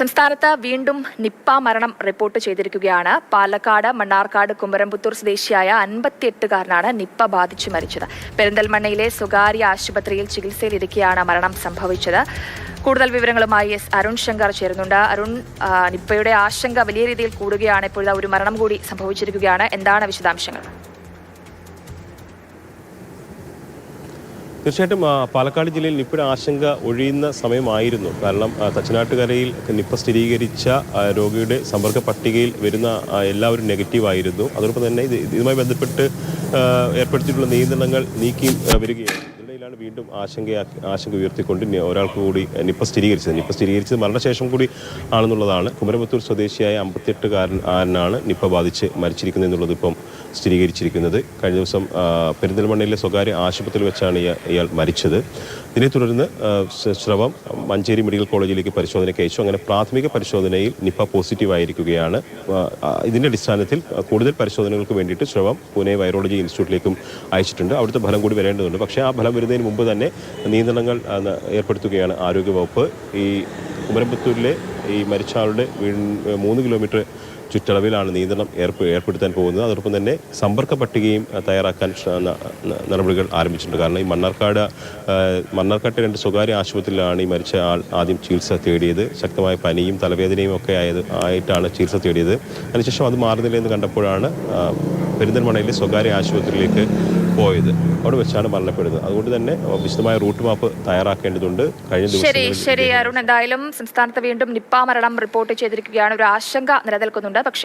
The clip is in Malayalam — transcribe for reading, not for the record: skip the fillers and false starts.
സംസ്ഥാനത്ത് വീണ്ടും നിപ്പ മരണം റിപ്പോർട്ട് ചെയ്തിരിക്കുകയാണ്. പാലക്കാട്, മണ്ണാർക്കാട്, കുമരംപുത്തൂർ സ്വദേശിയായ 58-കാരനാണ് നിപ്പ ബാധിച്ചു മരിച്ചത്. പെരിന്തൽമണ്ണയിലെ സ്വകാര്യ ആശുപത്രിയിൽ ചികിത്സയിലിരിക്കെയാണ് മരണം സംഭവിച്ചത്. കൂടുതൽ വിവരങ്ങളുമായി അരുൺ ശങ്കർ ചേരുന്നുണ്ട്. അരുൺ, നിപ്പയുടെ ആശങ്ക വലിയ രീതിയിൽ കൂടുകയാണ്. ഇപ്പോഴത്തെ ഒരു മരണം കൂടി സംഭവിച്ചിരിക്കുകയാണ്. എന്താണ് വിശദാംശങ്ങൾ? തീർച്ചയായിട്ടും പാലക്കാട് ജില്ലയിൽ നിപ്പയുടെ ആശങ്ക ഒഴിയുന്ന സമയമായിരുന്നു. കാരണം തച്ചനാട്ടുകരയിൽ നിപ്പ സ്ഥിരീകരിച്ച രോഗിയുടെ സമ്പർക്ക പട്ടികയിൽ വരുന്ന എല്ലാവരും നെഗറ്റീവായിരുന്നു. അതോടൊപ്പം തന്നെ ഇതുമായി ബന്ധപ്പെട്ട് ഏർപ്പെടുത്തിയിട്ടുള്ള നിയന്ത്രണങ്ങൾ നീക്കി വരികയായിരുന്നു. ഇതിനിടയിലാണ് വീണ്ടും ആശങ്ക ഉയർത്തിക്കൊണ്ട് ഒരാൾക്ക് കൂടി നിപ്പ സ്ഥിരീകരിച്ചത് മരണശേഷം കൂടി ആണെന്നുള്ളതാണ്. കുമരംപുത്തൂർ സ്വദേശിയായ 58-കാരനാണ് നിപ്പ ബാധിച്ച് മരിച്ചിരിക്കുന്നത് എന്നുള്ളത് ഇപ്പം സ്ഥിരീകരിച്ചിരിക്കുന്നത്. കഴിഞ്ഞ ദിവസം പെരിന്തൽമണ്ണയിലെ സ്വകാര്യ ആശുപത്രിയിൽ വെച്ചാണ് ഇയാൾ മരിച്ചത്. ഇതിനെ തുടർന്ന് സ്രവം മഞ്ചേരി മെഡിക്കൽ കോളേജിലേക്ക് പരിശോധനയ്ക്ക് അയച്ചു. അങ്ങനെ പ്രാഥമിക പരിശോധനയിൽ നിപ്പ പോസിറ്റീവായിരിക്കുകയാണ്. ഇതിൻ്റെ അടിസ്ഥാനത്തിൽ കൂടുതൽ പരിശോധനകൾക്ക് വേണ്ടിയിട്ട് സ്രവം പൂനെ വൈറോളജി ഇൻസ്റ്റിറ്റ്യൂട്ടിലേക്കും അയച്ചിട്ടുണ്ട്. അവിടുത്തെ ഫലം കൂടി വരേണ്ടതുണ്ട്. പക്ഷേ ആ ഫലം വരുന്നതിന് മുമ്പ് തന്നെ നിയന്ത്രണങ്ങൾ ഏർപ്പെടുത്തുകയാണ് ആരോഗ്യവകുപ്പ്. ഈ കുമരംപുത്തൂരിലെ ഈ മരിച്ച ആളുടെ 3 കിലോമീറ്റർ ചുറ്റളവിലാണ് നിയന്ത്രണം ഏർപ്പെടുത്താൻ പോകുന്നത്. അതോടൊപ്പം തന്നെ സമ്പർക്ക പട്ടികയും തയ്യാറാക്കാൻ നടപടികൾ ആരംഭിച്ചിട്ടുണ്ട്. കാരണം ഈ മണ്ണാർക്കാട്ടെ 2 സ്വകാര്യ ആശുപത്രിയിലാണ് ഈ മരിച്ച ആൾ ആദ്യം ചികിത്സ തേടിയത്. ശക്തമായ പനിയും തലവേദനയും ഒക്കെ ആയിട്ടാണ് ചികിത്സ തേടിയത്. അതിനുശേഷം അത് മാറുന്നില്ല എന്ന് കണ്ടപ്പോഴാണ് പെരിന്തൽമണ്ണയിലെ സ്വകാര്യ ആശുപത്രിയിലേക്ക് പോയത്. അവിടെ വെച്ചാണ് മരണപ്പെടുന്നത്. അതുകൊണ്ട് തന്നെ വിശദമായ റൂട്ട് മാപ്പ് തയ്യാറാക്കേണ്ടതുണ്ട്. കഴിഞ്ഞ ദിവസം ശരി അരുൺ, എന്തായാലും സംസ്ഥാനത്ത് വീണ്ടും നിപ്പ മരണം റിപ്പോർട്ട് ചെയ്തിരിക്കുകയാണ്. ഒരു ആശങ്ക നിലനിൽക്കുന്നുണ്ട്. പക്ഷേ